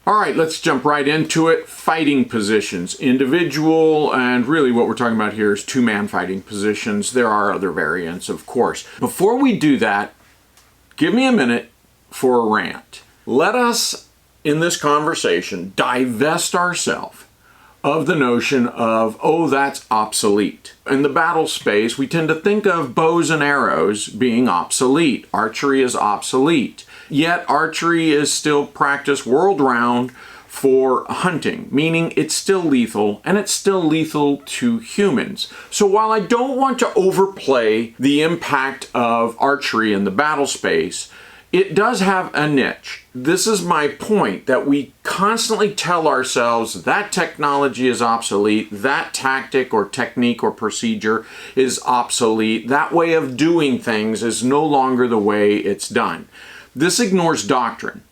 All right, let's jump right into it. Fighting positions, individual, and really what we're talking about here is two-man fighting positions. There are other variants, of course. Before we do that, give me a minute for a rant. Let us, in this conversation, divest ourselves of the notion of, oh, that's obsolete. In the battle space, we tend to think of bows and arrows being obsolete. Archery is obsolete. Yet archery is still practiced world-round for hunting, meaning it's still lethal, and it's still lethal to humans. So while I don't want to overplay the impact of archery in the battle space, it does have a niche. This is my point, that we constantly tell ourselves that technology is obsolete, that tactic or technique or procedure is obsolete, that way of doing things is no longer the way it's done. This ignores doctrine,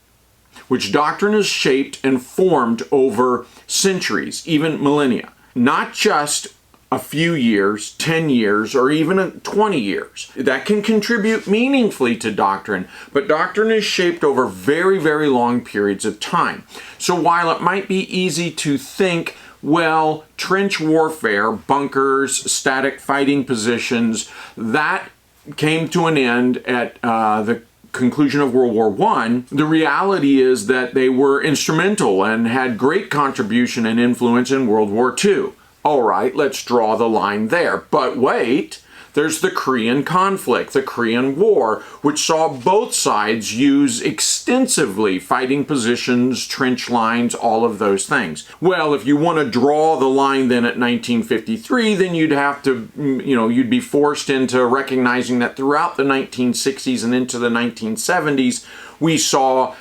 which doctrine is shaped and formed over centuries, even millennia. Not just a few years, 10 years, or even 20 years. That can contribute meaningfully to doctrine, but doctrine is shaped over very, very long periods of time. So while it might be easy to think, well, trench warfare, bunkers, static fighting positions, that came to an end at the conclusion of World War I, the reality is that they were instrumental and had great contribution and influence in World War II. All right, let's draw the line there. But wait, there's the Korean conflict, the Korean War, which saw both sides use extensively fighting positions, trench lines, all of those things. Well, if you want to draw the line then at 1953, then you'd have to, you'd be forced into recognizing that throughout the 1960s and into the 1970s, we saw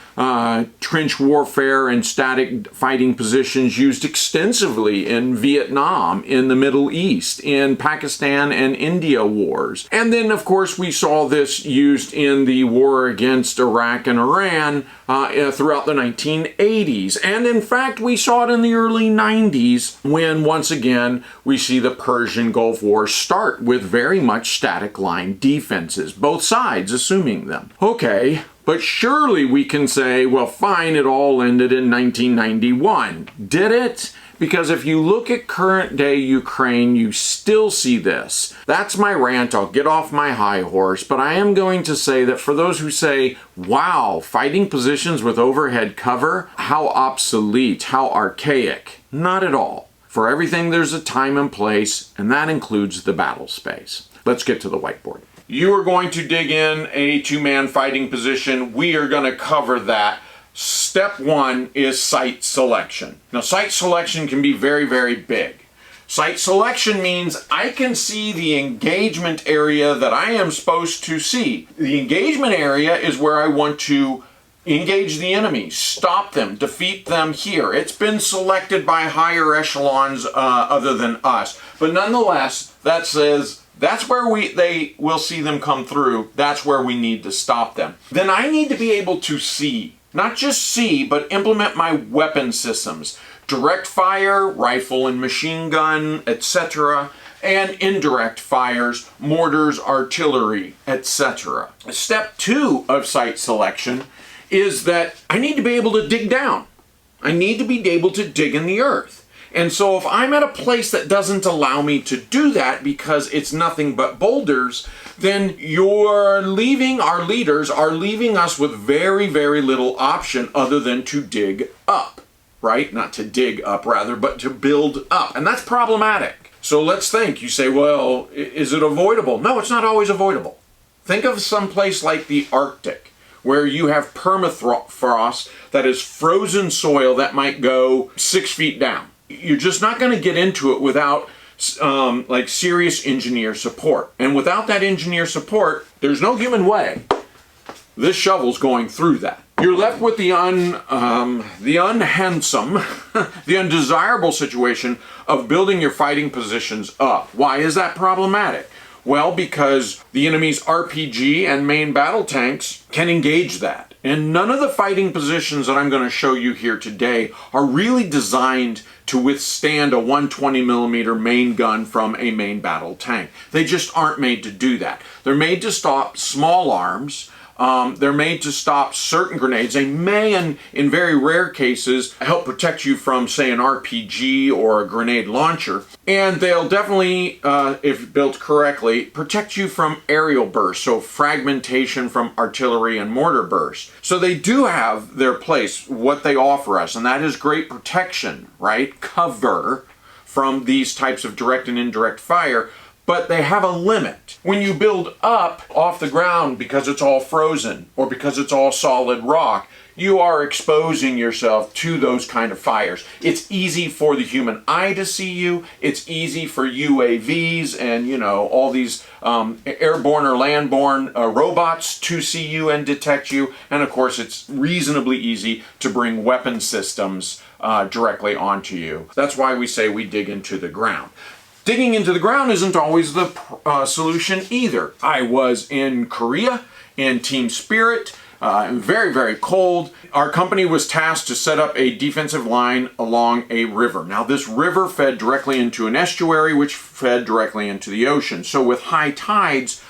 trench warfare and static fighting positions used extensively in Vietnam, in the Middle East, in Pakistan and India wars. And then, of course, we saw this used in the war against Iraq and Iran throughout the 1980s. And in fact, we saw it in the early 90s when, once again, we see the Persian Gulf War start with very much static line defenses, both sides assuming them. Okay. But surely we can say, well, fine, it all ended in 1991. Did it? Because if you look at current day Ukraine, you still see this. That's my rant. I'll get off my high horse, but I am going to say that for those who say, wow, fighting positions with overhead cover, how obsolete, how archaic. Not at all. For everything, there's a time and place, and that includes the battle space. Let's get to the whiteboard. You are going to dig in a two-man fighting position. We are going to cover that. Step one is site selection. Now, site selection can be very, very big. Site selection means I can see the engagement area that I am supposed to see. The engagement area is where I want to engage the enemy, stop them, defeat them here. It's been selected by higher echelons other than us. But nonetheless, that says that's where they will see them come through. That's where we need to stop them. Then I need to be able to see. Not just see, but implement my weapon systems. Direct fire, rifle and machine gun, etc. And indirect fires, mortars, artillery, etc. Step two of site selection is that I need to be able to dig down. I need to be able to dig in the earth. And so if I'm at a place that doesn't allow me to do that because it's nothing but boulders, then our leaders are leaving us with very, very little option other than to dig up, right? Not to dig up rather, but to build up. And that's problematic. So let's think. You say, well, is it avoidable? No, it's not always avoidable. Think of some place like the Arctic, where you have permafrost that is frozen soil that might go 6 feet down. You're just not going to get into it without serious engineer support. And without that engineer support, there's no human way this shovel's going through that. You're left with the unhandsome, the undesirable situation of building your fighting positions up. Why is that problematic? Well, because the enemy's RPG and main battle tanks can engage that. And none of the fighting positions that I'm going to show you here today are really designed to withstand a 120mm main gun from a main battle tank. They just aren't made to do that. They're made to stop small arms They're made to stop certain grenades. They may, in very rare cases, help protect you from, say, an RPG or a grenade launcher. And they'll definitely, if built correctly, protect you from aerial bursts, so fragmentation from artillery and mortar bursts. So they do have their place, what they offer us, and that is great protection, right? Cover from these types of direct and indirect fire, but they have a limit. When you build up off the ground because it's all frozen or because it's all solid rock, you are exposing yourself to those kind of fires. It's easy for the human eye to see you. It's easy for UAVs and, you know, all these airborne or landborne robots to see you and detect you. And of course, it's reasonably easy to bring weapon systems directly onto you. That's why we say we dig into the ground. Digging into the ground isn't always the solution either. I was in Korea in Team Spirit, very, very cold. Our company was tasked to set up a defensive line along a river. Now this river fed directly into an estuary, which fed directly into the ocean. So with high tides,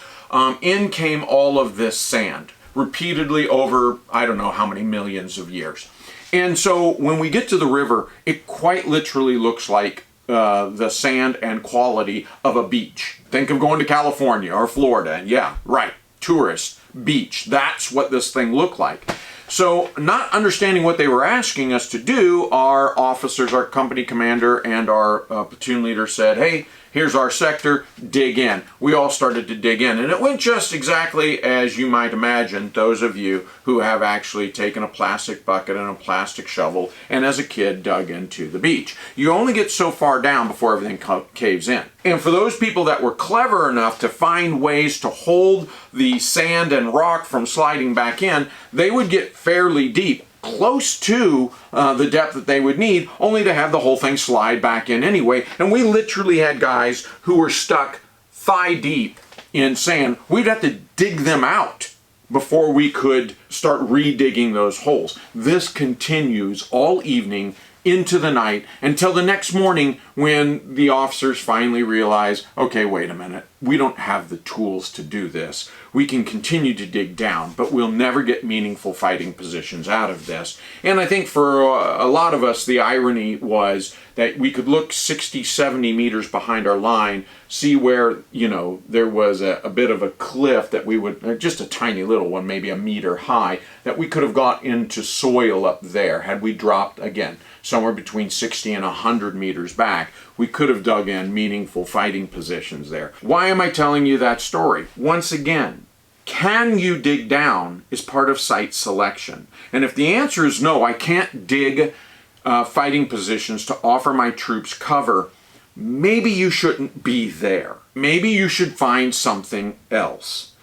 in came all of this sand, repeatedly over, I don't know how many millions of years. And so when we get to the river, it quite literally looks like the sand and quality of a beach. Think of going to California or Florida, and yeah, right, tourist beach. That's what this thing looked like. So not understanding what they were asking us to do, our officers, our company commander, and our platoon leader said, hey, here's our sector, dig in. We all started to dig in, and it went just exactly as you might imagine, those of you who have actually taken a plastic bucket and a plastic shovel and as a kid dug into the beach. You only get so far down before everything caves in. And for those people that were clever enough to find ways to hold the sand and rock from sliding back in, they would get fairly deep, close to the depth that they would need, only to have the whole thing slide back in anyway. And we literally had guys who were stuck thigh deep in sand. We'd have to dig them out before we could start redigging those holes. This continues all evening into the night until the next morning when the officers finally realize, okay, wait a minute, we don't have the tools to do this. We can continue to dig down, but we'll never get meaningful fighting positions out of this. And I think for a lot of us, the irony was that we could look 60, 70 meters behind our line, see where, you know, there was a bit of a cliff that we would, just a tiny little one, maybe a meter high, that we could have got into soil up there had we dropped, again, somewhere between 60 and 100 meters back. We could have dug in meaningful fighting positions there. Why am I telling you that story? Once again, can you dig down is part of site selection. And if the answer is no, I can't dig fighting positions to offer my troops cover, maybe you shouldn't be there. Maybe you should find something else.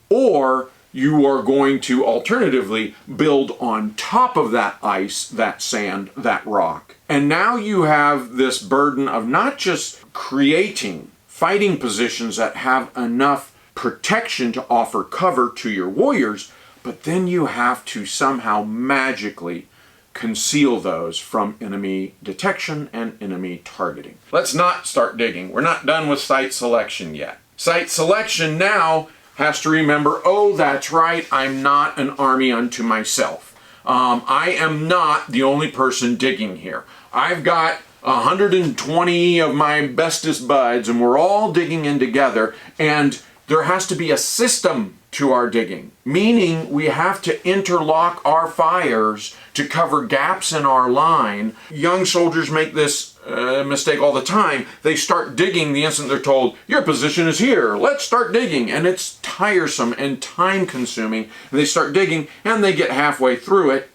Or you are going to alternatively build on top of that ice, that sand, that rock. And now you have this burden of not just creating fighting positions that have enough protection to offer cover to your warriors, but then you have to somehow magically conceal those from enemy detection and enemy targeting. Let's not start digging. We're not done with site selection yet. Site selection now has to remember, oh, that's right, I'm not an army unto myself. I am not the only person digging here. I've got 120 of my bestest buds, and we're all digging in together, and there has to be a system to our digging, meaning we have to interlock our fires to cover gaps in our line. Young soldiers make this mistake all the time. They start digging the instant they're told, your position is here, let's start digging. And it's tiresome and time consuming. And they start digging and they get halfway through it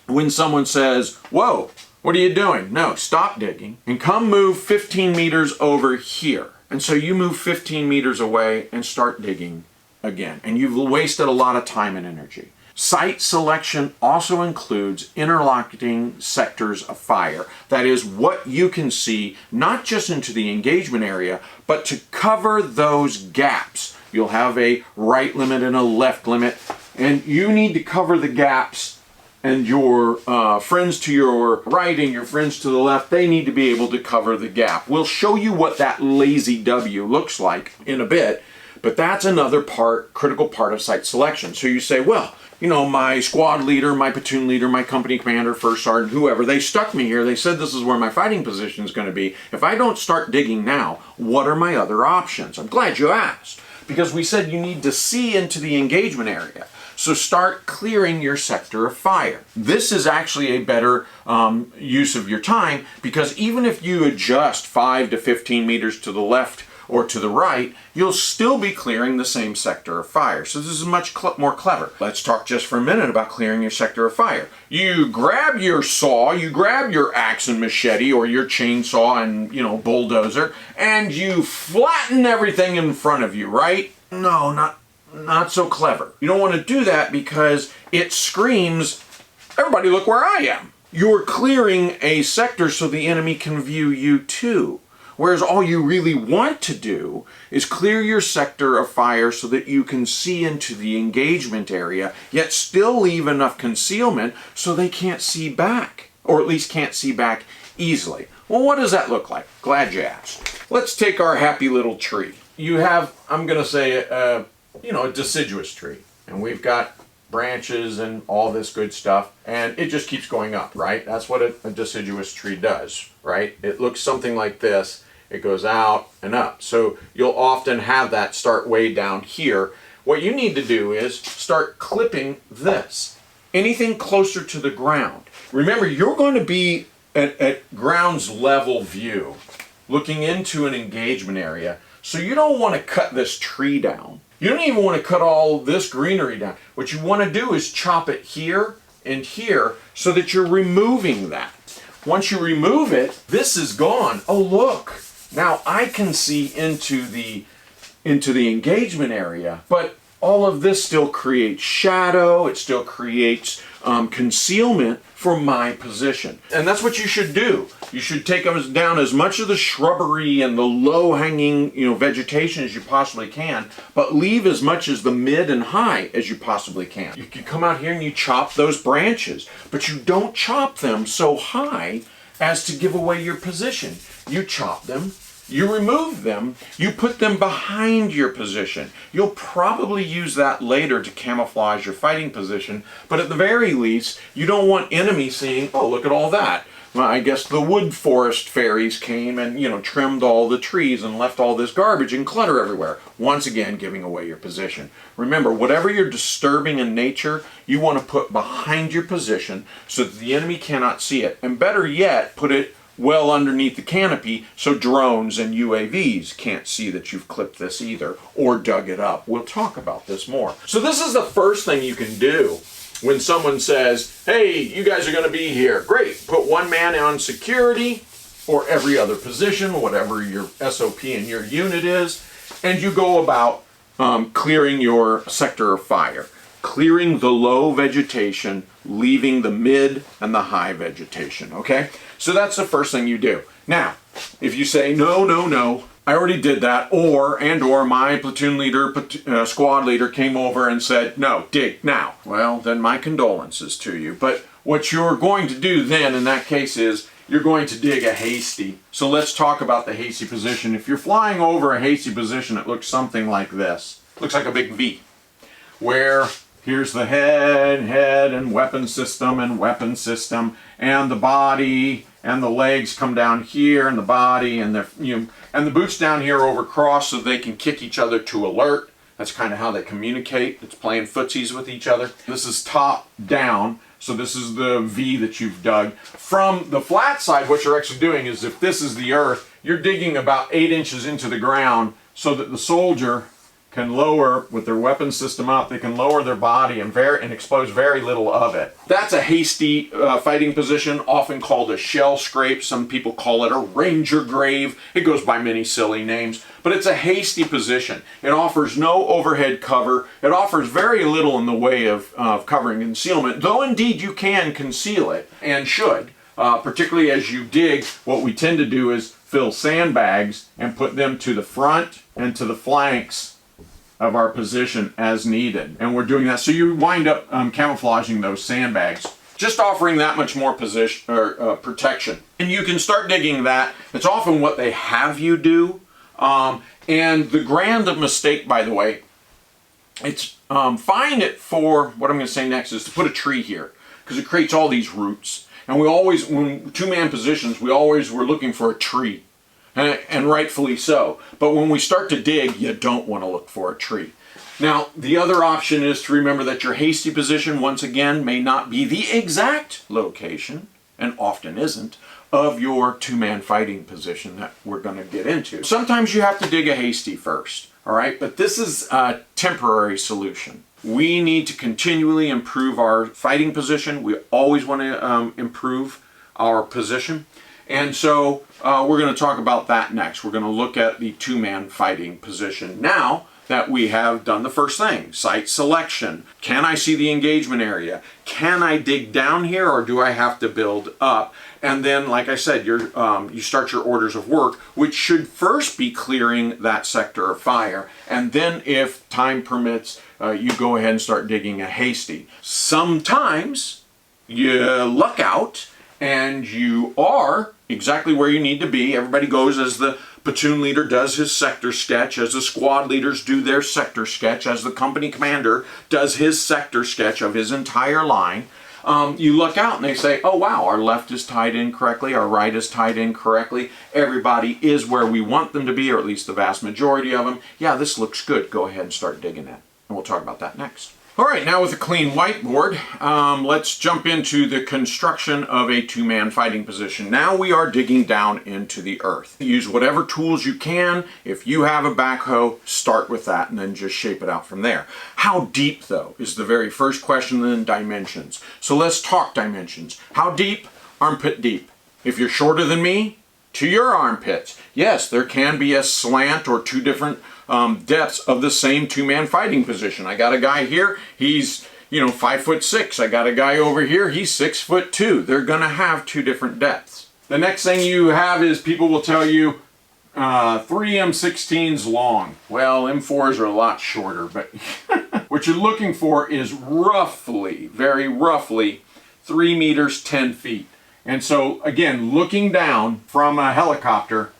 when someone says, whoa, what are you doing? No, stop digging and come move 15 meters over here. And so you move 15 meters away and start digging again. And you've wasted a lot of time and energy. Site selection also includes interlocking sectors of fire. That is what you can see, not just into the engagement area, but to cover those gaps. You'll have a right limit and a left limit, and you need to cover the gaps, and your friends to your right and your friends to the left, they need to be able to cover the gap. We'll show you what that lazy W looks like in a bit. But that's another critical part of site selection. So you say, well, my squad leader, my platoon leader, my company commander, first sergeant, whoever, they stuck me here. They said this is where my fighting position is going to be. If I don't start digging now, what are my other options? I'm glad you asked, because we said you need to see into the engagement area. So start clearing your sector of fire. This is actually a better use of your time, because even if you adjust 5 to 15 meters to the left or to the right, you'll still be clearing the same sector of fire. So this is much more clever. Let's talk just for a minute about clearing your sector of fire. You grab your saw, you grab your axe and machete, or your chainsaw and, bulldozer, and you flatten everything in front of you, right? No, not so clever. You don't want to do that because it screams, everybody look where I am. You're clearing a sector so the enemy can view you too. Whereas all you really want to do is clear your sector of fire so that you can see into the engagement area, yet still leave enough concealment so they can't see back, or at least can't see back easily. Well, what does that look like? Glad you asked. Let's take our happy little tree. You have, I'm going to say, a deciduous tree, and we've got branches and all this good stuff, and it just keeps going up, right? That's what a deciduous tree does, right? It looks something like this. It goes out and up. So you'll often have that start way down here. What you need to do is start clipping this. Anything closer to the ground. Remember, you're going to be at ground's level view, looking into an engagement area. So you don't want to cut this tree down. You don't even want to cut all this greenery down. What you want to do is chop it here and here so that you're removing that. Once you remove it, this is gone. Oh, look. Now I can see into the engagement area, but all of this still creates shadow. It still creates concealment for my position. And that's what you should do. You should take down as much of the shrubbery and the low-hanging vegetation as you possibly can, but leave as much as the mid and high as you possibly can. You can come out here and you chop those branches, but you don't chop them so high as to give away your position. You chop them, you remove them, you put them behind your position. You'll probably use that later to camouflage your fighting position, but at the very least, you don't want enemies seeing, oh, look at all that. Well, I guess the wood forest fairies came and, trimmed all the trees and left all this garbage and clutter everywhere. Once again, giving away your position. Remember, whatever you're disturbing in nature, you want to put behind your position so that the enemy cannot see it. And better yet, put it well underneath the canopy so drones and UAVs can't see that you've clipped this either or dug it up. We'll talk about this more. So this is the first thing you can do when someone says, hey, you guys are going to be here. Great. Put one man on security or every other position, whatever your SOP in your unit is, and you go about clearing your sector of fire. Clearing the low vegetation, leaving the mid and the high vegetation, okay? So that's the first thing you do. Now, if you say, no, I already did that, or my platoon leader, squad leader came over and said, no, dig now. Well, then my condolences to you. But what you're going to do then in that case is you're going to dig a hasty. So let's talk about the hasty position. If you're flying over a hasty position, it looks something like this. It looks like a big V, where here's the head and weapon system, and the body, and the legs come down here, and the body, and and the boots down here over cross so they can kick each other to alert. That's kind of how they communicate. It's playing footsies with each other. This is top down, so this is the V that you've dug. From the flat side, what you're actually doing is, if this is the earth, you're digging about 8 inches into the ground so that the soldier can lower, with their weapon system up, they can lower their body and expose very little of it. That's a hasty fighting position, often called a shell scrape. Some people call it a ranger grave. It goes by many silly names, but it's a hasty position. It offers no overhead cover. It offers very little in the way of covering concealment, though indeed you can conceal it, and should. Particularly as you dig, what we tend to do is fill sandbags and put them to the front and to the flanks of our position as needed. And we're doing that. So you wind up camouflaging those sandbags, just offering that much more position or protection. And you can start digging that. It's often what they have you do And the grand mistake, by the way, it's fine for what I'm going to say next is to put a tree here, because it creates all these roots. And we always, when two-man positions, we always were looking for a tree, and rightfully so. But when we start to dig, you don't want to look for a tree. Now, the other option is to remember that your hasty position, once again, may not be the exact location, and often isn't, of your two-man fighting position that we're going to get into. Sometimes you have to dig a hasty first, all right? But this is a temporary solution. We need to continually improve our fighting position. We always want to improve our position. And so we're going to talk about that next. We're going to look at the two-man fighting position now that we have done the first thing, site selection. Can I see the engagement area? Can I dig down here, or do I have to build up? And then, like I said, you start your orders of work, which should first be clearing that sector of fire. And then, if time permits, you go ahead and start digging a hasty. Sometimes you luck out and you are exactly where you need to be. Everybody goes as the platoon leader does his sector sketch, as the squad leaders do their sector sketch, as the company commander does his sector sketch of his entire line. You look out and they say, oh wow, our left is tied in correctly, our right is tied in correctly, everybody is where we want them to be, or at least the vast majority of them. Yeah, this looks good. Go ahead and start digging it. And we'll talk about that next. All right, now with a clean whiteboard, let's jump into the construction of a two-man fighting position. Now we are digging down into the earth. Use whatever tools you can. If you have a backhoe, start with that and then just shape it out from there. How deep, though, is the very first question, then dimensions. So let's talk dimensions. How deep? Armpit deep. If you're shorter than me, to your armpits. Yes, there can be a slant or two different depths of the same two-man fighting position. I got a guy here, he's 5'6". I got a guy over here, he's 6'2". They're gonna have two different depths. The next thing you have is people will tell you 3 M16s long. Well, M4s are a lot shorter, but what you're looking for is roughly, very roughly, 3 meters, 10 feet. And so, again, looking down from a helicopter,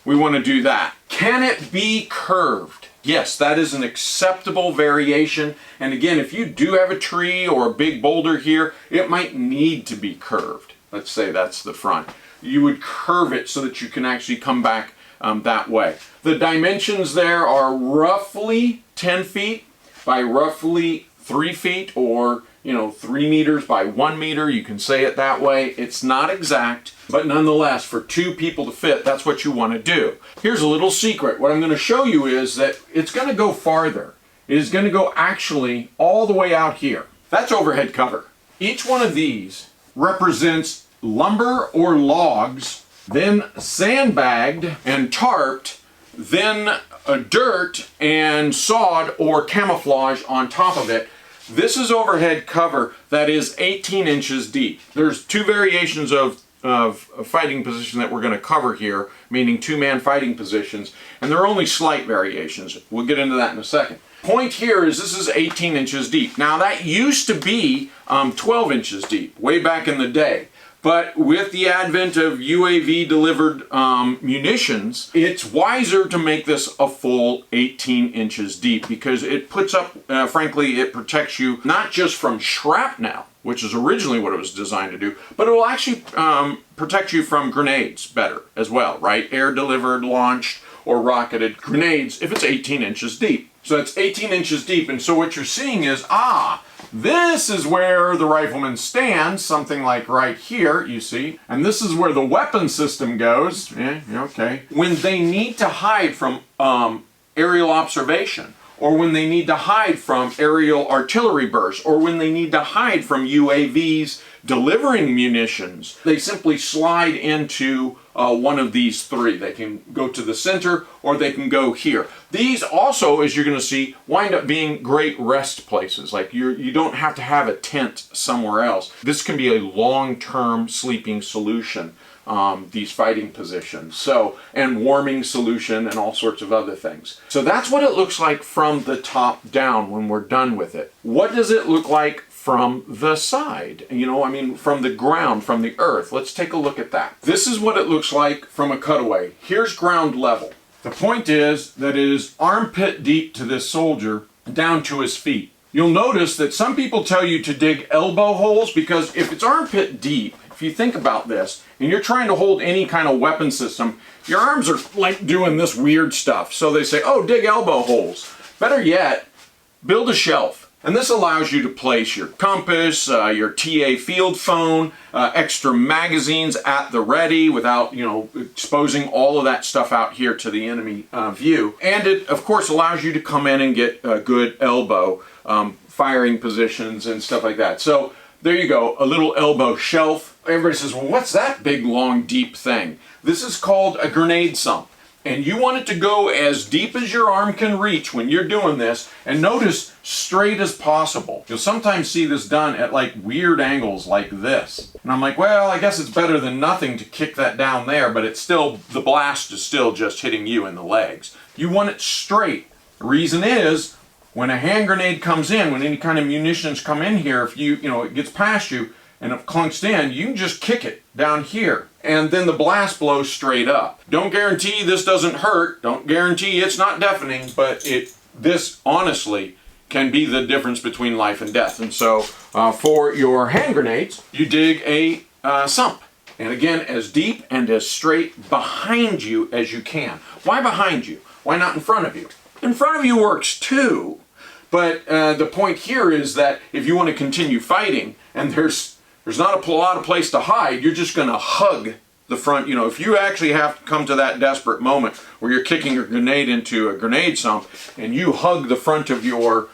we want to do that. Can it be curved? Yes, that is an acceptable variation. And again, if you do have a tree or a big boulder here, it might need to be curved. Let's say that's the front. You would curve it so that you can actually come back that way. The dimensions there are roughly 10 feet by roughly 3 feet, or 3 meters by 1 meter. You can say it that way. It's not exact, but nonetheless, for two people to fit, that's what you want to do. Here's a little secret. What I'm going to show you is that it's going to go farther. It is going to go actually all the way out here. That's overhead cover. Each one of these represents lumber or logs, then sandbagged and tarped, then dirt and sod or camouflage on top of it. This is overhead cover that is 18 inches deep. There's two variations of fighting position that we're going to cover here, meaning two-man fighting positions, and they're only slight variations. We'll get into that in a second. Point here is this is 18 inches deep. Now that used to be 12 inches deep way back in the day. But with the advent of UAV delivered munitions, it's wiser to make this a full 18 inches deep, because it puts up, frankly, it protects you not just from shrapnel, which is originally what it was designed to do, but it will actually protect you from grenades better as well, right? Air delivered, launched, or rocketed grenades if it's 18 inches deep. So that's 18 inches deep, and so what you're seeing is, this is where the rifleman stands, something like right here, you see. And this is where the weapon system goes. Okay. When they need to hide from aerial observation, or when they need to hide from aerial artillery bursts, or when they need to hide from UAVs delivering munitions, they simply slide into one of these three. They can go to the center, or they can go here. These also, as you're going to see, wind up being great rest places. Like you don't have to have a tent somewhere else. This can be a long-term sleeping solution, these fighting positions. So, and warming solution and all sorts of other things. So that's what it looks like from the top down when we're done with it. What does it look like from the side? From the ground, from the earth. Let's take a look at that. This is what it looks like from a cutaway. Here's ground level. The point is that it is armpit deep to this soldier down to his feet. You'll notice that some people tell you to dig elbow holes because if it's armpit deep, if you think about this, and you're trying to hold any kind of weapon system, your arms are like doing this weird stuff. So they say, oh, dig elbow holes. Better yet, build a shelf. And this allows you to place your compass, your TA field phone, extra magazines at the ready without, exposing all of that stuff out here to the enemy view. And it, of course, allows you to come in and get a good elbow firing positions and stuff like that. So there you go, a little elbow shelf. Everybody says, well, what's that big, long, deep thing? This is called a grenade sump. And you want it to go as deep as your arm can reach when you're doing this, and notice straight as possible. You'll sometimes see this done at like weird angles like this. And I'm like, well, I guess it's better than nothing to kick that down there, but it's still, the blast is still just hitting you in the legs. You want it straight. The reason is, when a hand grenade comes in, when any kind of munitions come in here, if it gets past you and it clunks in, you can just kick it down here. And then the blast blows straight up. Don't guarantee this doesn't hurt. Don't guarantee it's not deafening, but this honestly can be the difference between life and death. And so for your hand grenades, you dig a sump. And again, as deep and as straight behind you as you can. Why behind you? Why not in front of you? In front of you works too. But the point here is that if you want to continue fighting and there's not a lot of place to hide, you're just going to hug the front. If you actually have to come to that desperate moment where you're kicking a grenade into a grenade sump and you hug the front of your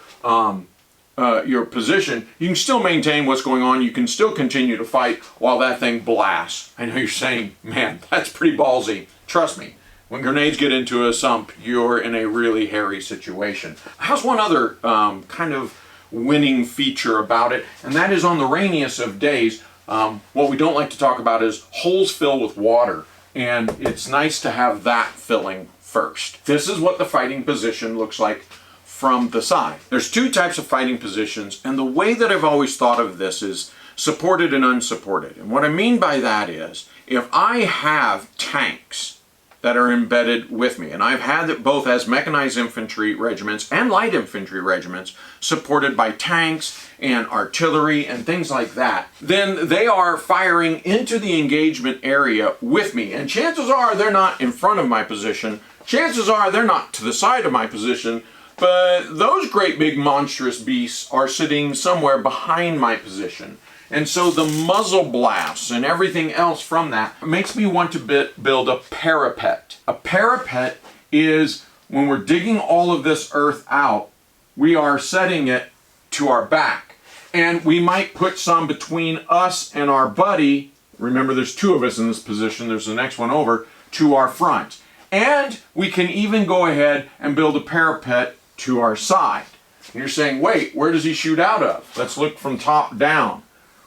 position, you can still maintain what's going on. You can still continue to fight while that thing blasts. I know you're saying, man, that's pretty ballsy. Trust me. When grenades get into a sump, you're in a really hairy situation. How's one other kind of winning feature about it? And that is on the rainiest of days, what we don't like to talk about is holes fill with water. And it's nice to have that filling first. This is what the fighting position looks like from the side. There's two types of fighting positions, and the way that I've always thought of this is supported and unsupported. And what I mean by that is, if I have tanks that are embedded with me, and I've had it both as mechanized infantry regiments and light infantry regiments supported by tanks and artillery and things like that, then they are firing into the engagement area with me. And chances are they're not in front of my position, chances are they're not to the side of my position, but those great big monstrous beasts are sitting somewhere behind my position. And so the muzzle blasts and everything else from that makes me want to build a parapet. A parapet is when we're digging all of this earth out, we are setting it to our back. And we might put some between us and our buddy. Remember, there's two of us in this position. There's the next one over to our front. And we can even go ahead and build a parapet to our side. And you're saying, wait, where does he shoot out of? Let's look from top down.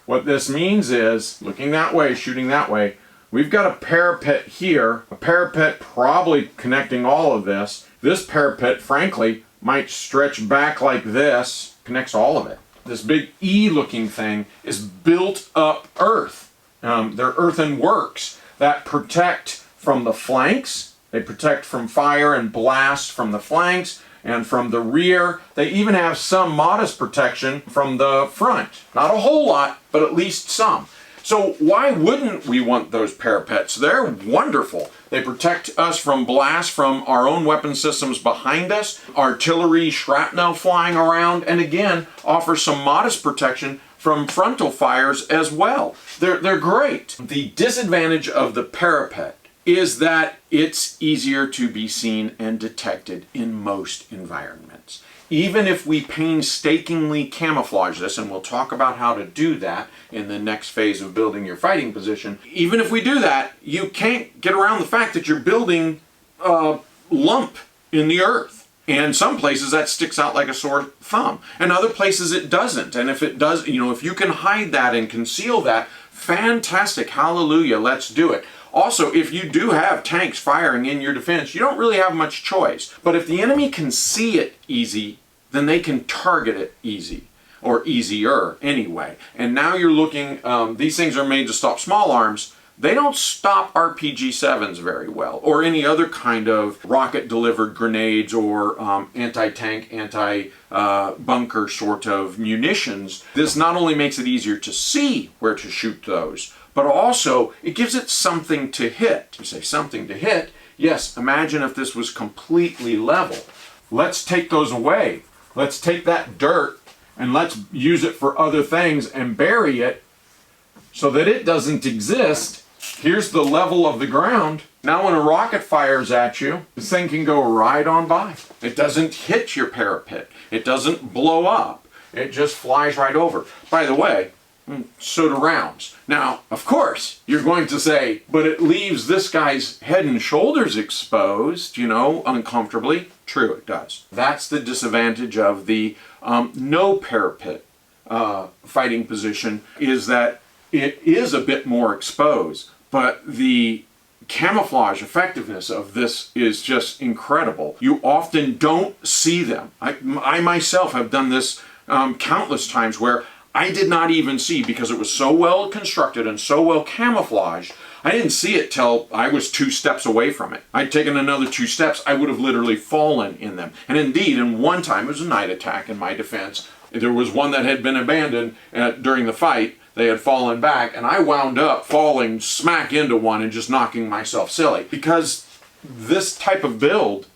What this means is, looking that way, shooting that way, we've got a parapet here, a parapet probably connecting all of this. This parapet, frankly, might stretch back like this, connects all of it. This big E-looking thing is built up earth. They're earthen works that protect from the flanks. They protect from fire and blast from the flanks and from the rear. They even have some modest protection from the front. Not a whole lot, but at least some. So why wouldn't we want those parapets? They're wonderful. They protect us from blast from our own weapon systems behind us, artillery, shrapnel flying around, and again, offer some modest protection from frontal fires as well. They're great. The disadvantage of the parapet is that it's easier to be seen and detected in most environments. Even if we painstakingly camouflage this, and we'll talk about how to do that in the next phase of building your fighting position, even if we do that, you can't get around the fact that you're building a lump in the earth. And some places that sticks out like a sore thumb. And other places it doesn't. And if it does, if you can hide that and conceal that, fantastic, hallelujah, let's do it. Also, if you do have tanks firing in your defense, you don't really have much choice. But if the enemy can see it easy, then they can target it easy, or easier anyway. And now you're looking, these things are made to stop small arms. they don't stop RPG-7s very well, or any other kind of rocket-delivered grenades or anti-tank, anti-bunker sort of munitions. This not only makes it easier to see where to shoot those, but also it gives it something to hit. You say something to hit? Yes, imagine if this was completely level. Let's take those away. Let's take that dirt and let's use it for other things and bury it so that it doesn't exist. Here's the level of the ground. Now when a rocket fires at you, this thing can go right on by. It doesn't hit your parapet. It doesn't blow up. It just flies right over. By the way, so do rounds. Now, of course, you're going to say, but it leaves this guy's head and shoulders exposed, you know, uncomfortably. True, it does. That's the disadvantage of the no parapet fighting position, is that it is a bit more exposed, but the camouflage effectiveness of this is just incredible. You often don't see them. I myself have done this countless times where I did not even see, because it was so well constructed and so well camouflaged, I didn't see it till I was 2 steps away from it. I'd taken another 2 steps, I would have literally fallen in them. And indeed, in one time, it was a night attack in my defense, there was one that had been abandoned during the fight. They had fallen back, and I wound up falling smack into one and just knocking myself silly. Because this type of build,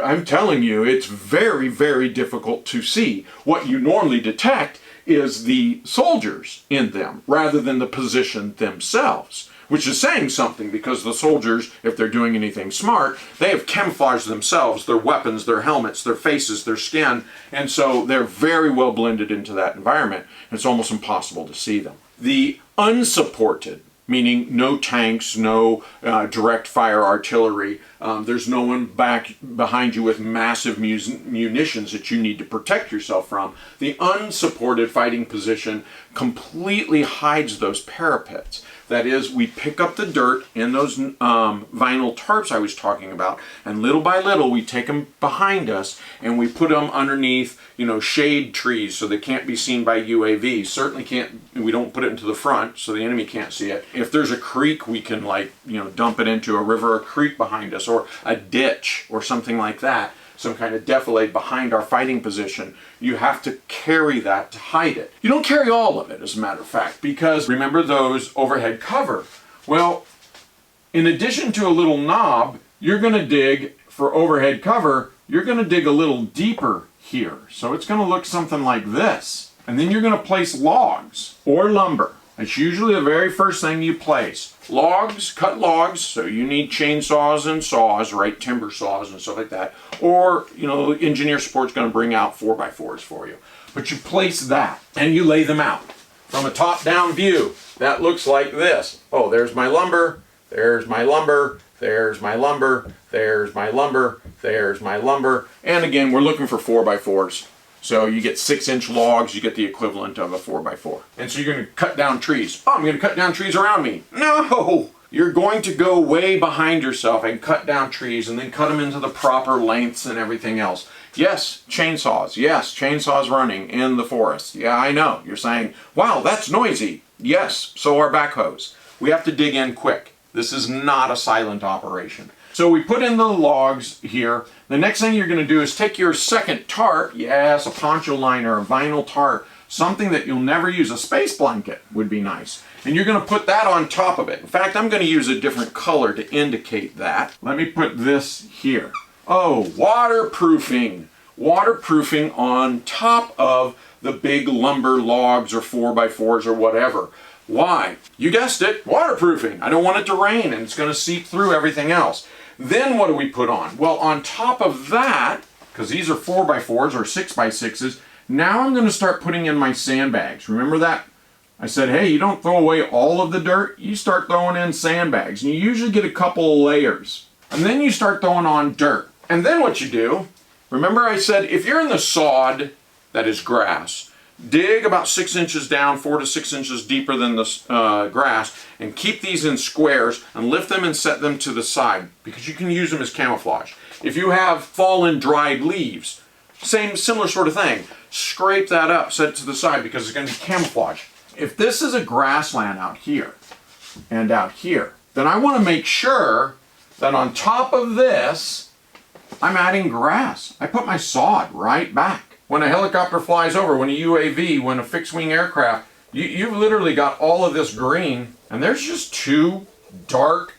I'm telling you, it's very, very difficult to see. What you normally detect is the soldiers in them rather than the position themselves, which is saying something, because the soldiers, if they're doing anything smart, they have camouflaged themselves, their weapons, their helmets, their faces, their skin, and so they're very well blended into that environment. It's almost impossible to see them. The unsupported, meaning no tanks, no direct fire artillery, there's no one back behind you with massive munitions that you need to protect yourself from. The unsupported fighting position completely hides those parapets. That is, we pick up the dirt in those vinyl tarps I was talking about, and little by little we take them behind us and we put them underneath, you know, shade trees so they can't be seen by UAVs. Certainly can't, we don't put it into the front so the enemy can't see it. If there's a creek, we can, like, you know, dump it into a river or creek behind us, or a ditch or something like that. Some kind of defilade behind our fighting position. You have to carry that to hide it. You don't carry all of it, as a matter of fact, because remember those overhead cover. Well, in addition to a little knob, you're going to dig for overhead cover, you're going to dig a little deeper here. So it's going to look something like this. And then you're going to place logs or lumber. It's usually the very first thing you place. Logs, cut logs, so you need chainsaws and saws, right? Timber saws and stuff like that. Or, you know, engineer support's going to bring out 4x4s for you. But you place that and you lay them out. From a top-down view, that looks like this. Oh, there's my lumber, there's my lumber, there's my lumber, there's my lumber, there's my lumber. And again, we're looking for 4x4s. So you get 6-inch logs, you get the equivalent of a 4x4. And so you're going to cut down trees. Oh, I'm going to cut down trees around me. No! You're going to go way behind yourself and cut down trees and then cut them into the proper lengths and everything else. Yes, chainsaws. Yes, chainsaws running in the forest. Yeah, I know. You're saying, wow, that's noisy. Yes, so are backhoes. We have to dig in quick. This is not a silent operation. So we put in the logs here. The next thing you're going to do is take your second tarp, yes, a poncho liner, a vinyl tarp, something that you'll never use. A space blanket would be nice. And you're going to put that on top of it. In fact, I'm going to use a different color to indicate that. Let me put this here. Oh, waterproofing. Waterproofing on top of the big lumber logs or 4x4s or whatever. Why? You guessed it, waterproofing. I don't want it to rain and it's going to seep through everything else. Then what do we put on? Well, on top of that, because these are 4x4s or 6x6s, now I'm going to start putting in my sandbags. Remember that? I said, hey, you don't throw away all of the dirt, you start throwing in sandbags. And you usually get a couple of layers. And then you start throwing on dirt. And then what you do, remember I said, if you're in the sod, that is grass, dig about 6 inches down, 4 to 6 inches deeper than the grass, and keep these in squares and lift them and set them to the side, because you can use them as camouflage. If you have fallen dried leaves, similar sort of thing, scrape that up, set it to the side, because it's going to be camouflage. If this is a grassland out here, and out here. Then I want to make sure that on top of this, I'm adding grass. I put my sod right back. When a helicopter flies over, when a UAV, when a fixed-wing aircraft, you've literally got all of this green, and there's just two dark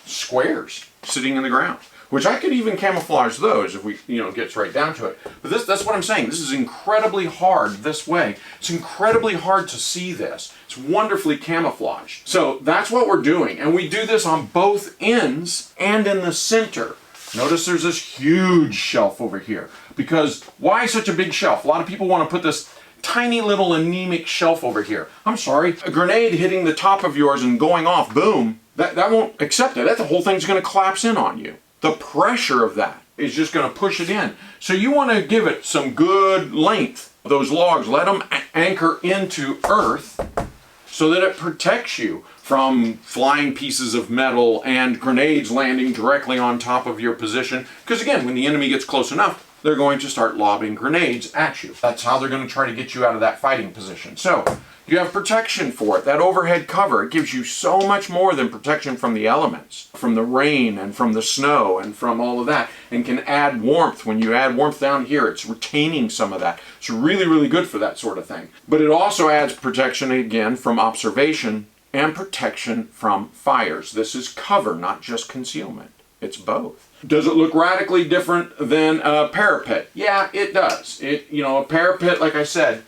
squares sitting in the ground, which I could even camouflage those if we, gets right down to it. But that's what I'm saying. This is incredibly hard this way. It's incredibly hard to see this. It's wonderfully camouflaged. So that's what we're doing. And we do this on both ends and in the center. Notice there's this huge shelf over here. Because why such a big shelf? A lot of people want to put this tiny little anemic shelf over here. I'm sorry, a grenade hitting the top of yours and going off, boom, that won't accept it. The whole thing's going to collapse in on you. The pressure of that is just going to push it in. So you want to give it some good length. Those logs, let them anchor into earth so that it protects you from flying pieces of metal and grenades landing directly on top of your position. Because again, when the enemy gets close enough, they're going to start lobbing grenades at you. That's how they're going to try to get you out of that fighting position. So you have protection for it. That overhead cover, it gives you so much more than protection from the elements, from the rain and from the snow and from all of that, and can add warmth. When you add warmth down here, it's retaining some of that. It's really, really good for that sort of thing. But it also adds protection, again, from observation and protection from fires. This is cover, not just concealment. It's both. Does it look radically different than a parapet? Yeah, it does. A parapet, like I said,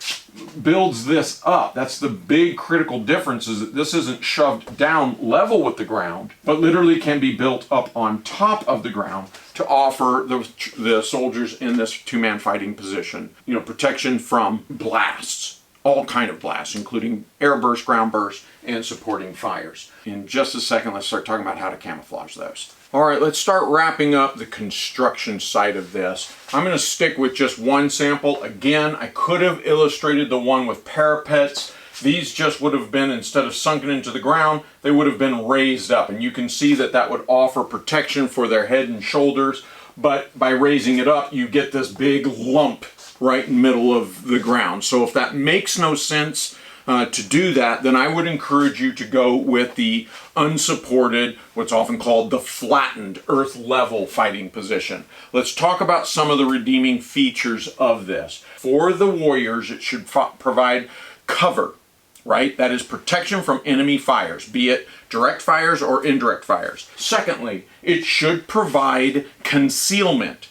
builds this up. That's the big critical difference, is that this isn't shoved down level with the ground, but literally can be built up on top of the ground to offer the soldiers in this two-man fighting position, protection from blasts, all kind of blasts, including air burst, ground burst, and supporting fires. In just a second, let's start talking about how to camouflage those. All right, let's start wrapping up the construction side of this. I'm going to stick with just one sample. Again, I could have illustrated the one with parapets. These just would have been, instead of sunken into the ground, they would have been raised up. And you can see that would offer protection for their head and shoulders. But by raising it up, you get this big lump right in the middle of the ground. So if that makes no sense to do that, then I would encourage you to go with the unsupported, what's often called the flattened earth level fighting position. Let's talk about some of the redeeming features of this. For the warriors, it should provide cover, right? That is protection from enemy fires, be it direct fires or indirect fires. Secondly, it should provide concealment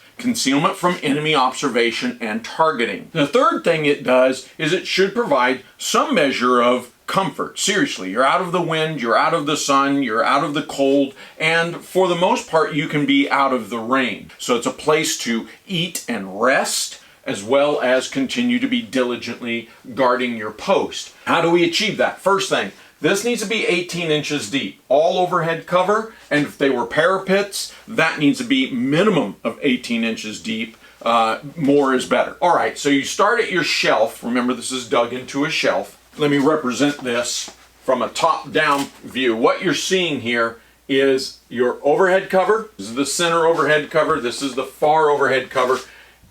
from enemy observation and targeting. The third thing it does is it should provide some measure of comfort. Seriously, you're out of the wind, you're out of the sun, you're out of the cold, and for the most part, you can be out of the rain. So it's a place to eat and rest, as well as continue to be diligently guarding your post. How do we achieve that? First thing, this needs to be 18 inches deep, all overhead cover, and if they were parapets, that needs to be minimum of 18 inches deep. More is better. All right, so you start at your shelf. Remember, this is dug into a shelf. Let me represent this from a top-down view. What you're seeing here is your overhead cover. This is the center overhead cover. This is the far overhead cover.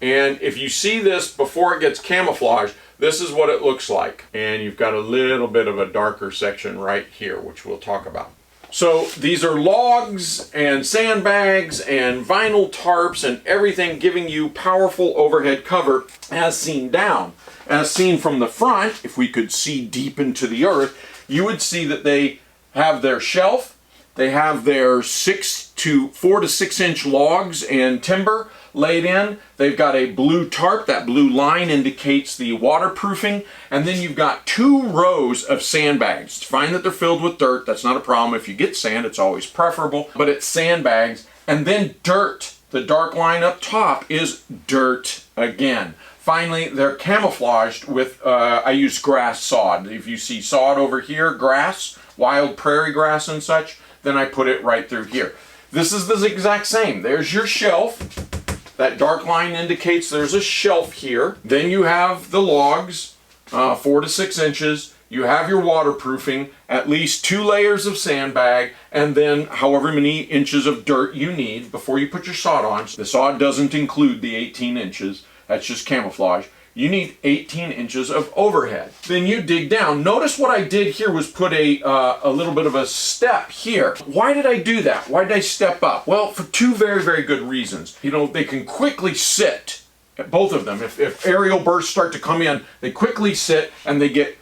And if you see this before it gets camouflaged, this is what it looks like. And you've got a little bit of a darker section right here, which we'll talk about. So these are logs and sandbags and vinyl tarps and everything giving you powerful overhead cover as seen down. As seen from the front, if we could see deep into the earth, you would see that they have their shelf, they have their 4 to 6 inch logs and timber laid in. They've got a blue tarp. That blue line indicates the waterproofing. And then you've got 2 rows of sandbags. Find that they're filled with dirt. That's not a problem. If you get sand, it's always preferable. But it's sandbags. And then dirt. The dark line up top is dirt again. Finally, they're camouflaged with, I use grass sod. If you see sod over here, grass, wild prairie grass and such, then I put it right through here. This is the exact same. There's your shelf. That dark line indicates there's a shelf here. Then you have the logs, 4 to 6 inches. You have your waterproofing, at least 2 layers of sandbag, and then however many inches of dirt you need before you put your sod on. The sod doesn't include the 18 inches. That's just camouflage. you need 18 inches of overhead. Then you dig down. Notice what I did here was put a little bit of a step here. Why did I do that? Why did I step up? Well, for two very, very good reasons. You know, they can quickly sit, both of them. If aerial bursts start to come in, they quickly sit and they get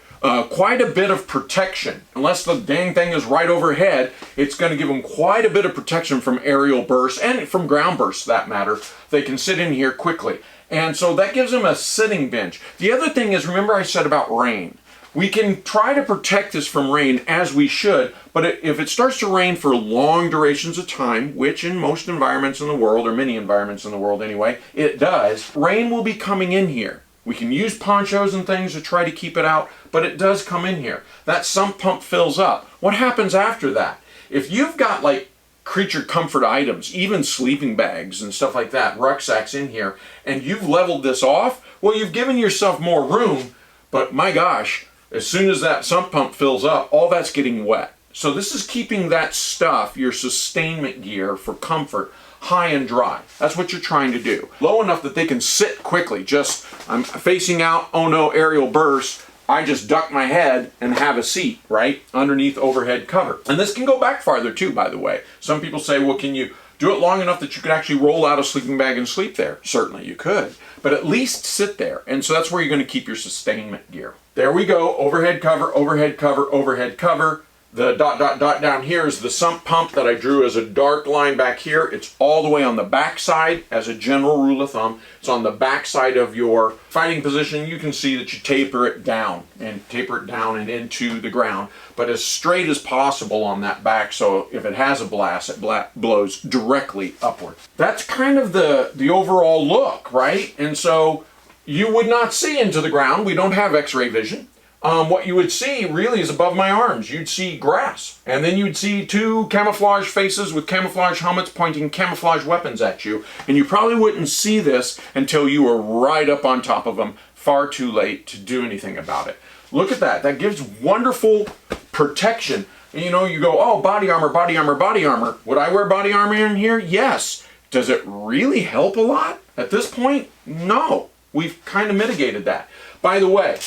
quite a bit of protection. Unless the dang thing is right overhead, it's going to give them quite a bit of protection from aerial bursts and from ground bursts, for that matter. They can sit in here quickly. And so that gives them a sitting bench. The other thing is, remember I said about rain. We can try to protect this from rain as we should, but if it starts to rain for long durations of time, which in most environments in the world, or many environments in the world anyway, it does, rain will be coming in here. We can use ponchos and things to try to keep it out, but it does come in here. That sump pump fills up. What happens after that? If you've got like creature comfort items, even sleeping bags and stuff like that, rucksacks in here, and you've leveled this off, well, you've given yourself more room, but my gosh, as soon as that sump pump fills up, all that's getting wet. So this is keeping that stuff, your sustainment gear for comfort, high and dry. That's what you're trying to do. Low enough that they can sit quickly. Just, I'm facing out, oh no, aerial burst. I just duck my head and have a seat, right, underneath overhead cover. And this can go back farther too, by the way. Some people say, well, can you do it long enough that you could actually roll out a sleeping bag and sleep there? Certainly you could, but at least sit there. And so that's where you're going to keep your sustainment gear. There we go, overhead cover, overhead cover, overhead cover. The dot, dot, dot down here is the sump pump that I drew as a dark line back here. It's all the way on the back side as a general rule of thumb. It's on the back side of your fighting position. You can see that you taper it down and into the ground, but as straight as possible on that back, so if it has a blast, it blows directly upward. That's kind of the overall look, right? And so you would not see into the ground. We don't have X-ray vision. What you would see really is above my arms. You'd see grass. And then you'd see two camouflage faces with camouflage helmets pointing camouflage weapons at you. And you probably wouldn't see this until you were right up on top of them, far too late to do anything about it. Look at that. That gives wonderful protection. And you know, you go, oh, body armor, body armor, body armor. Would I wear body armor in here? Yes. Does it really help a lot? At this point, no. We've kind of mitigated that. By the way,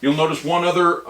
you'll notice one other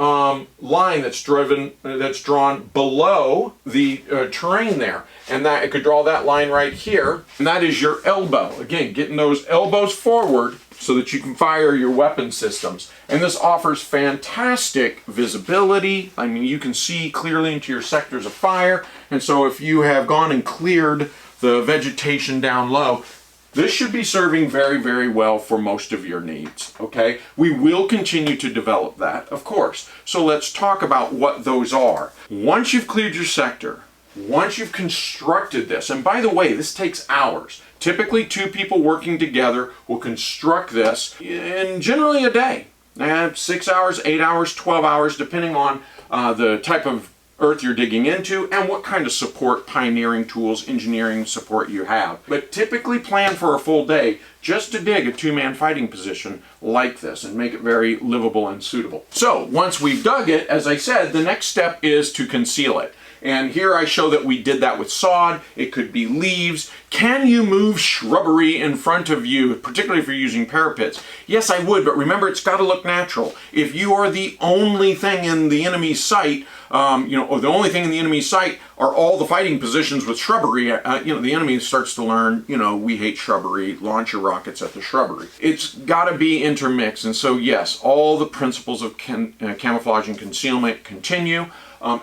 line that's drawn below the terrain there. And that, I could draw that line right here. And that is your elbow. Again, getting those elbows forward so that you can fire your weapon systems. And this offers fantastic visibility. I mean, you can see clearly into your sectors of fire. And so if you have gone and cleared the vegetation down low, this should be serving very, very well for most of your needs, okay? We will continue to develop that, of course. So let's talk about what those are. Once you've cleared your sector, once you've constructed this, and by the way, this takes hours. Typically, two people working together will construct this in generally a day. 6 hours, 8 hours, 12 hours, depending on the type of earth you're digging into and what kind of support, pioneering tools, engineering support you have. But typically plan for a full day just to dig a two-man fighting position like this and make it very livable and suitable. So once we've dug it, as I said, the next step is to conceal it. And here I show that we did that with sod. It could be leaves. Can you move shrubbery in front of you, particularly if you're using parapets? Yes, I would, but remember, it's got to look natural. If you are the only thing in the enemy's sight, or the only thing in the enemy's sight are all the fighting positions with shrubbery, the enemy starts to learn, we hate shrubbery, launch your rockets at the shrubbery. It's got to be intermixed, and so yes, all the principles of camouflage and concealment continue.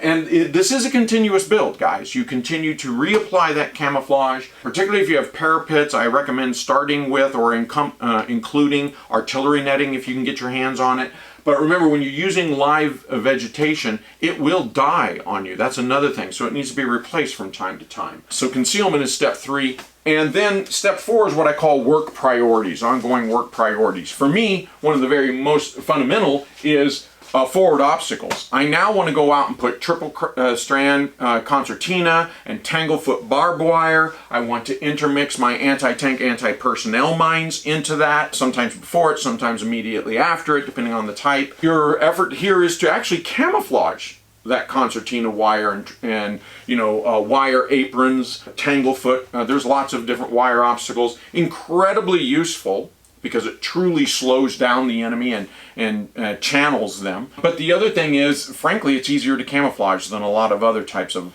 This is a continuous build, guys. You continue to reapply that camouflage, particularly if you have parapets. I recommend starting with or including artillery netting if you can get your hands on it. But remember, when you're using live vegetation, it will die on you. That's another thing. So it needs to be replaced from time to time. So concealment is step 3. And then step 4 is what I call work priorities, ongoing work priorities. For me, one of the very most fundamental is forward obstacles. I now want to go out and put triple strand concertina and tanglefoot barbed wire. I want to intermix my anti-tank, anti-personnel mines into that, sometimes before it, sometimes immediately after it, depending on the type. Your effort here is to actually camouflage that concertina wire and wire aprons, tanglefoot. There's lots of different wire obstacles. Incredibly useful because it truly slows down the enemy and channels them. But the other thing is, frankly, it's easier to camouflage than a lot of other types of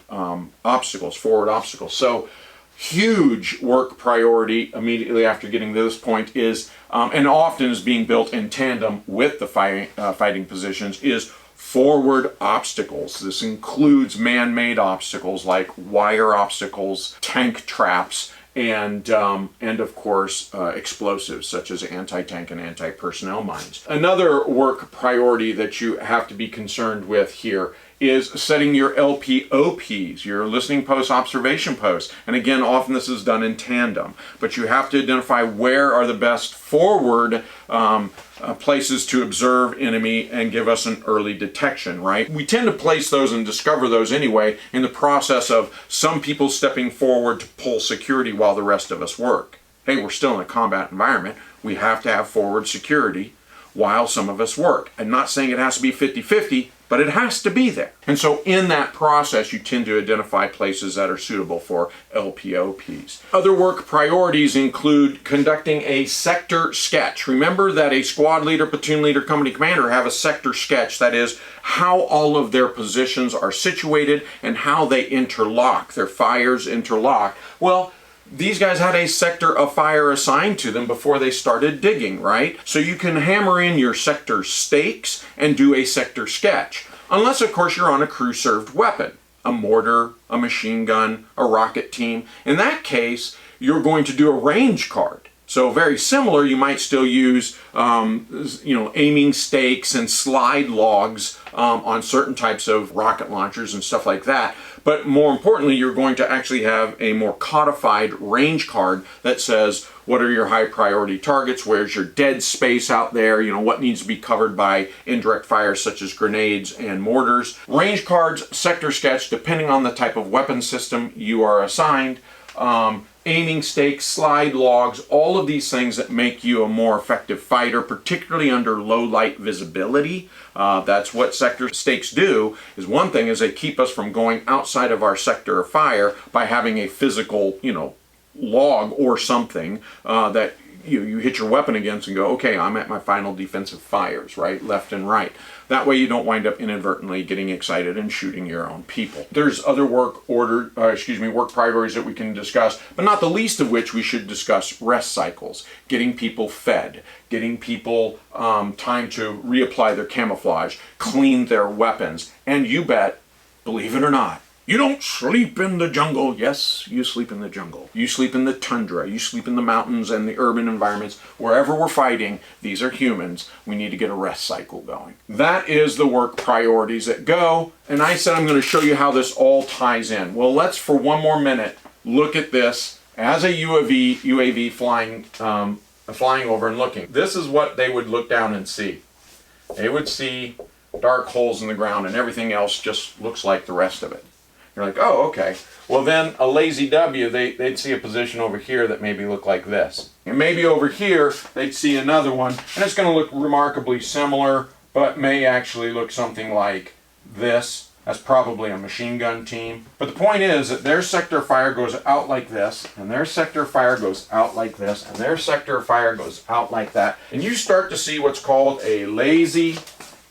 obstacles, forward obstacles. So huge work priority immediately after getting to this point is, and often is being built in tandem with the fighting positions, is forward obstacles. This includes man-made obstacles like wire obstacles, tank traps, and of course explosives such as anti-tank and anti-personnel mines. Another work priority that you have to be concerned with here is setting your LPOPs, your listening post, observation posts. And again, often this is done in tandem, but you have to identify where are the best forward places to observe enemy and give us an early detection, right? We tend to place those and discover those anyway in the process of some people stepping forward to pull security while the rest of us work. Hey, we're still in a combat environment. We have to have forward security while some of us work. I'm not saying it has to be 50-50, but it has to be there. And so in that process, you tend to identify places that are suitable for LPOPs. Other work priorities include conducting a sector sketch. Remember that a squad leader, platoon leader, company commander have a sector sketch. That is how all of their positions are situated and how they interlock, their fires interlock. Well, these guys had a sector of fire assigned to them before they started digging, right? So you can hammer in your sector stakes and do a sector sketch. Unless, of course, you're on a crew-served weapon, a mortar, a machine gun, a rocket team. In that case, you're going to do a range card. So very similar, you might still use aiming stakes and slide logs on certain types of rocket launchers and stuff like that. But more importantly, you're going to actually have a more codified range card that says what are your high priority targets, where's your dead space out there, what needs to be covered by indirect fire such as grenades and mortars. Range cards, sector sketch, depending on the type of weapon system you are assigned. Aiming stakes, slide logs, all of these things that make you a more effective fighter, particularly under low light visibility. That's what sector stakes do, is one thing is they keep us from going outside of our sector of fire by having a physical, log or something that you hit your weapon against and go, okay, I'm at my final defensive fires, right, left and right. That way you don't wind up inadvertently getting excited and shooting your own people. There's other work priorities that we can discuss, but not the least of which we should discuss rest cycles, getting people fed, getting people time to reapply their camouflage, clean their weapons, and you bet, believe it or not, you don't sleep in the jungle. Yes, you sleep in the jungle. You sleep in the tundra. You sleep in the mountains and the urban environments. Wherever we're fighting, these are humans. We need to get a rest cycle going. That is the work priorities that go. And I said I'm going to show you how this all ties in. Well, let's for one more minute look at this as a UAV flying over and looking. This is what they would look down and see. They would see dark holes in the ground and everything else just looks like the rest of it. You're like, oh, okay. Well, then a lazy W, they'd see a position over here that maybe looked like this. And maybe over here, they'd see another one, and it's going to look remarkably similar, but may actually look something like this. That's probably a machine gun team. But the point is that their sector of fire goes out like this, and their sector of fire goes out like this, and their sector of fire goes out like that. And you start to see what's called a lazy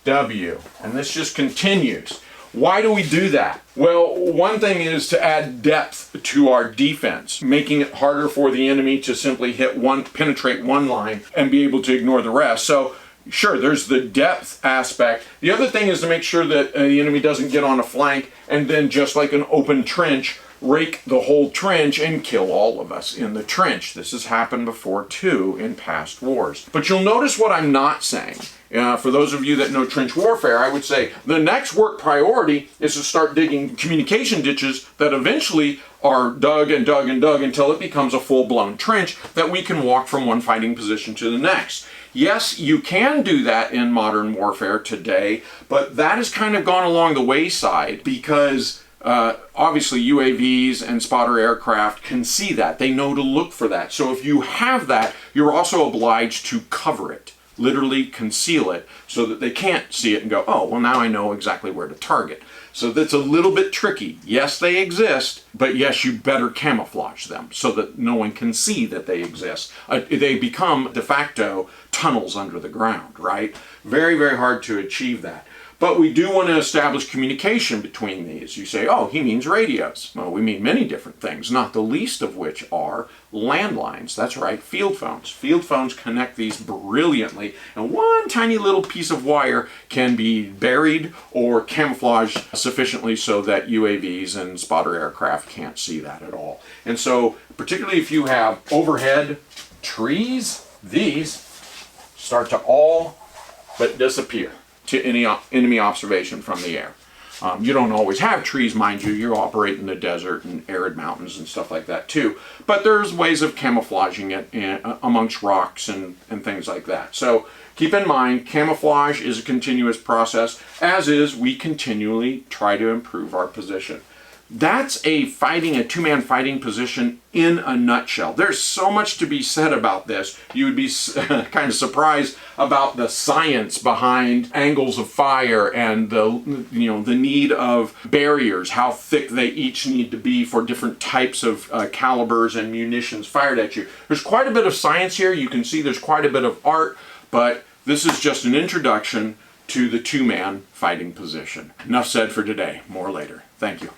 W. And this just continues. Why do we do that? Well, one thing is to add depth to our defense, making it harder for the enemy to simply penetrate one line and be able to ignore the rest. So, sure, there's the depth aspect. The other thing is to make sure that the enemy doesn't get on a flank and then, just like an open trench, rake the whole trench and kill all of us in the trench. This has happened before too in past wars. But you'll notice what I'm not saying. For those of you that know trench warfare, I would say the next work priority is to start digging communication ditches that eventually are dug and dug and dug until it becomes a full-blown trench that we can walk from one fighting position to the next. Yes, you can do that in modern warfare today, but that has kind of gone along the wayside because obviously UAVs and spotter aircraft can see that. They know to look for that. So if you have that, you're also obliged to cover it. literally conceal it so that they can't see it and go, oh, well, now I know exactly where to target. So that's a little bit tricky. Yes, they exist, but yes, you better camouflage them so that no one can see that they exist. They become de facto tunnels under the ground, right? Very, very hard to achieve that. But we do want to establish communication between these. You say, oh, he means radios. Well, we mean many different things, not the least of which are landlines. That's right, field phones. Field phones connect these brilliantly, and one tiny little piece of wire can be buried or camouflaged sufficiently so that UAVs and spotter aircraft can't see that at all. And so, particularly if you have overhead trees, these start to all but disappear to any enemy observation from the air. You don't always have trees, mind you. You operate in the desert and arid mountains and stuff like that too. But there's ways of camouflaging it amongst rocks and things like that. So keep in mind, camouflage is a continuous process, as is we continually try to improve our position. That's a two-man fighting position in a nutshell. There's so much to be said about this. You would be kind of surprised about the science behind angles of fire and the need of barriers, how thick they each need to be for different types of calibers and munitions fired at you. There's quite a bit of science here. You can see there's quite a bit of art, but this is just an introduction to the two-man fighting position. Enough said for today. More later. Thank you.